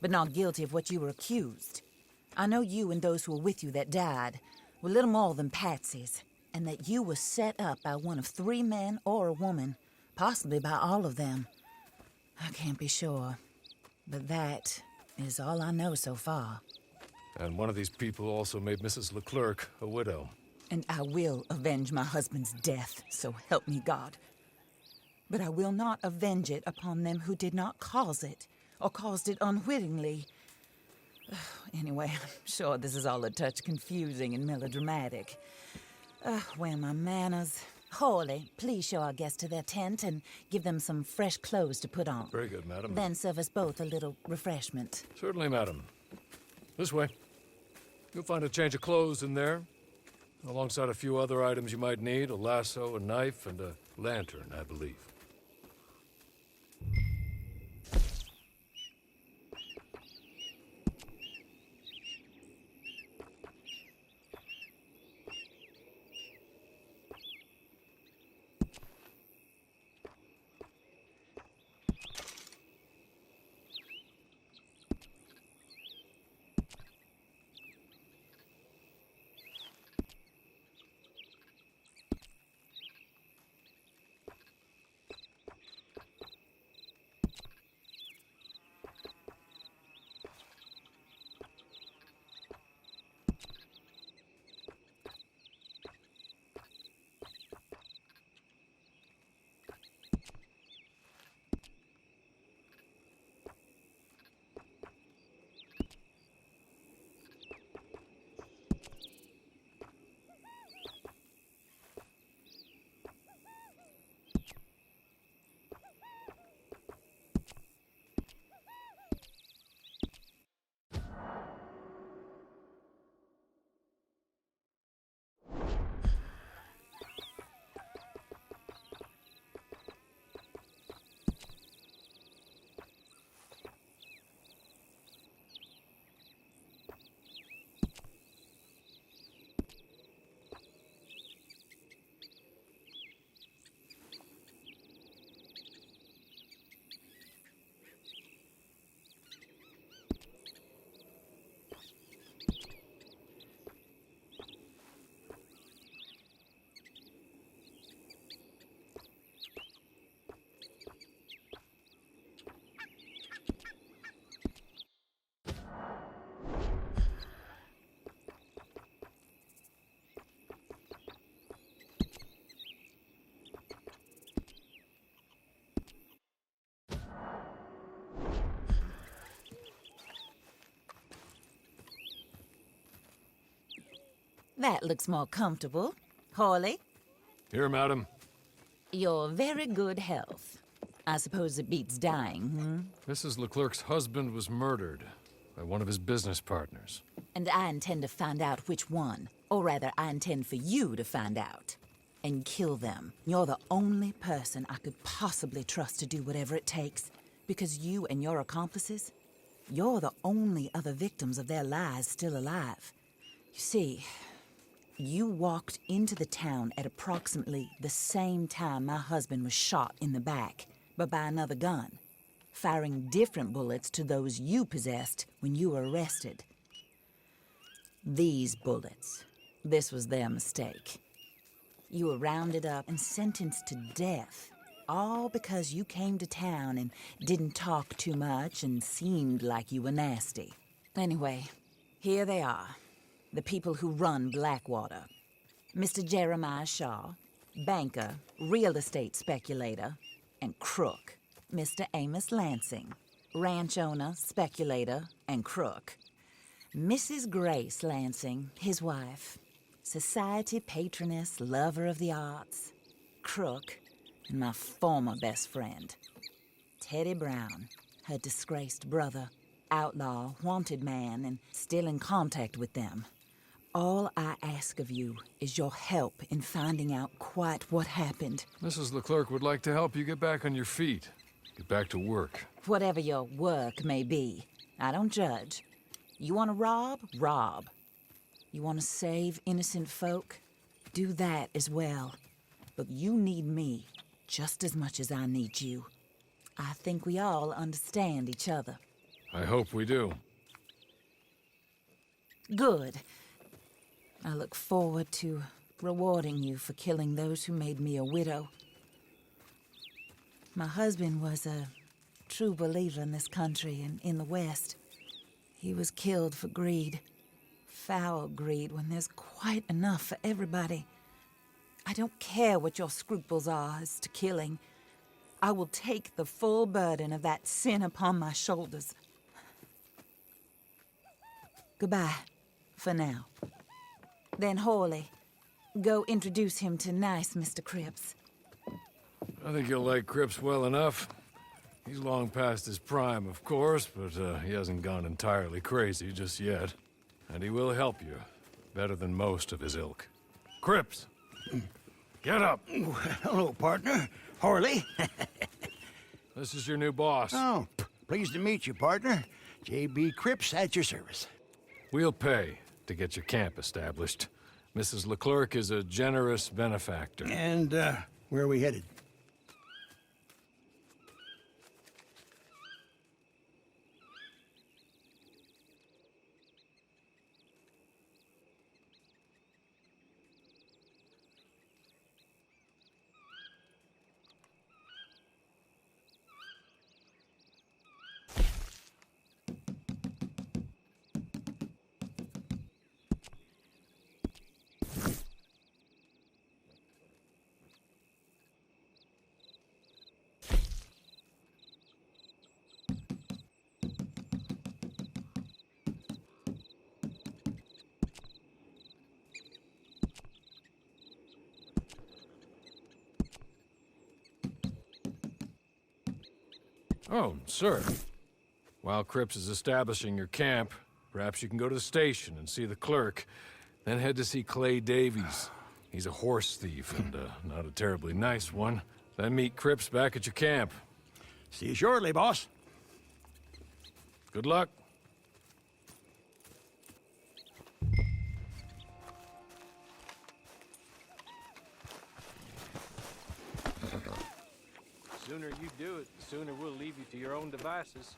but not guilty of what you were accused. I know you and those who were with you that died were little more than patsies, and that you were set up by one of 3 men or a woman, possibly by all of them. I can't be sure, but that is all I know so far. And one of these people also made Mrs. Leclerc a widow. And I will avenge my husband's death, so help me God. But I will not avenge it upon them who did not cause it, or caused it unwittingly. Anyway, I'm sure this is all a touch confusing and melodramatic. Where are my manners? Hawley, please show our guests to their tent and give them some fresh clothes to put on. Very good, madam. Then serve us both a little refreshment. Certainly, madam. This way. You'll find a change of clothes in there, alongside a few other items you might need, a lasso, a knife, and a lantern, I believe. That looks more comfortable. Hawley, Here, madam. your very good health. I suppose it beats dying, Mrs. Leclerc's husband was murdered by one of his business partners. And I intend to find out which one. Or rather, I intend for you to find out. And kill them. You're the only person I could possibly trust to do whatever it takes. Because you and your accomplices, you're the only other victims of their lies still alive. You see, you walked into the town at approximately the same time my husband was shot in the back, but by another gun, firing different bullets to those you possessed when you were arrested. These bullets, this was their mistake. You were rounded up and sentenced to death, all because you came to town and didn't talk too much and seemed like you were nasty. Anyway, here they are. The people who run Blackwater. Mr. Jeremiah Shaw, banker, real estate speculator, and crook. Mr. Amos Lansing, ranch owner, speculator, and crook. Mrs. Grace Lansing, his wife, society patroness, lover of the arts, crook, and my former best friend. Teddy Brown, her disgraced brother, outlaw, wanted man, and still in contact with them. All I ask of you is your help in finding out quite what happened. Mrs. Leclerc would like to help you get back on your feet. Get back to work. Whatever your work may be, I don't judge. You want to rob? Rob. You want to save innocent folk? Do that as well. But you need me just as much as I need you. I think we all understand each other. I hope we do. Good. I look forward to rewarding you for killing those who made me a widow. My husband was a true believer in this country and in the West. He was killed for greed. Foul greed when there's quite enough for everybody. I don't care what your scruples are as to killing. I will take the full burden of that sin upon my shoulders. Goodbye, for now. Then Hawley, go introduce him to nice Mr. Cripps. I think you'll like Cripps well enough. He's long past his prime, of course, but he hasn't gone entirely crazy just yet. And he will help you, better than most of his ilk. Cripps! Get up! Hello, partner. Harley. This is your new boss. Oh, pleased to meet you, partner. J.B. Cripps at your service. We'll pay to get your camp established. Mrs. Leclerc is a generous benefactor. And, where are we headed? Oh, sir. While Cripps is establishing your camp, perhaps you can go to the station and see the clerk, then head to see Clay Davies. He's a horse thief, and not a terribly nice one. Then meet Cripps back at your camp. See you shortly, boss. Good luck. The sooner you do it, the sooner we'll leave you to your own devices.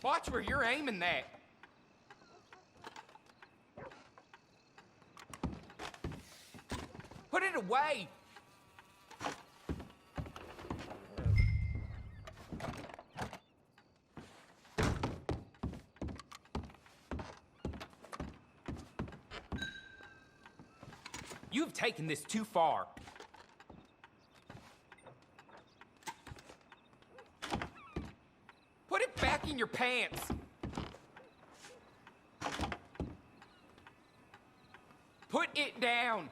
Watch where you're aiming that. Put it away. You've taken this too far. Put it back in your pants. Put it down.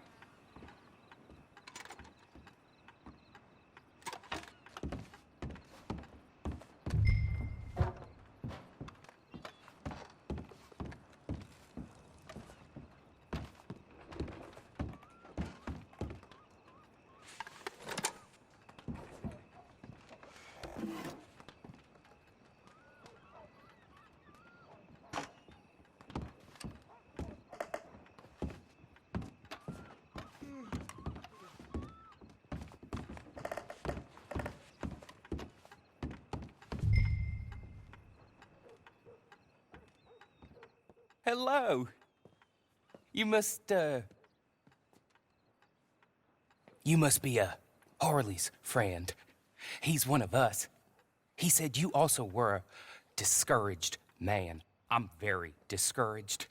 Hello. You must be Harley's friend. He's one of us. He said you also were a discouraged man. I'm very discouraged.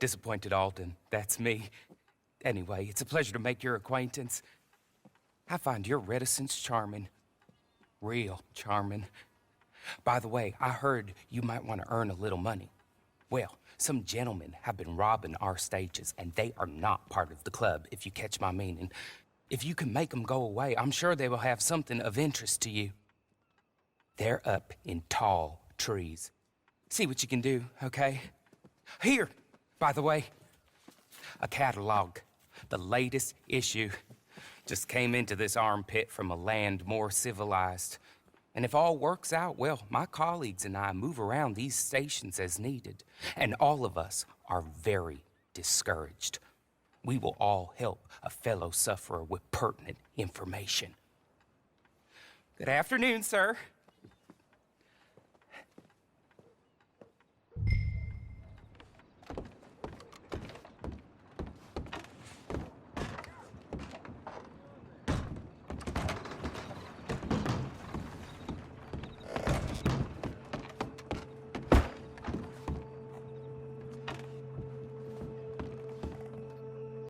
Disappointed Alden, that's me. Anyway, it's a pleasure to make your acquaintance. I find your reticence charming. Real charming. By the way, I heard you might want to earn a little money. Well, some gentlemen have been robbing our stages, and they are not part of the club, if you catch my meaning. If you can make them go away, I'm sure they will have something of interest to you. They're up in tall trees. See what you can do, okay? Here, by the way, a catalog. The latest issue. Just came into this armpit from a land more civilized. And if all works out, well, my colleagues and I move around these stations as needed. And all of us are very discouraged. We will all help a fellow sufferer with pertinent information. Good afternoon, sir.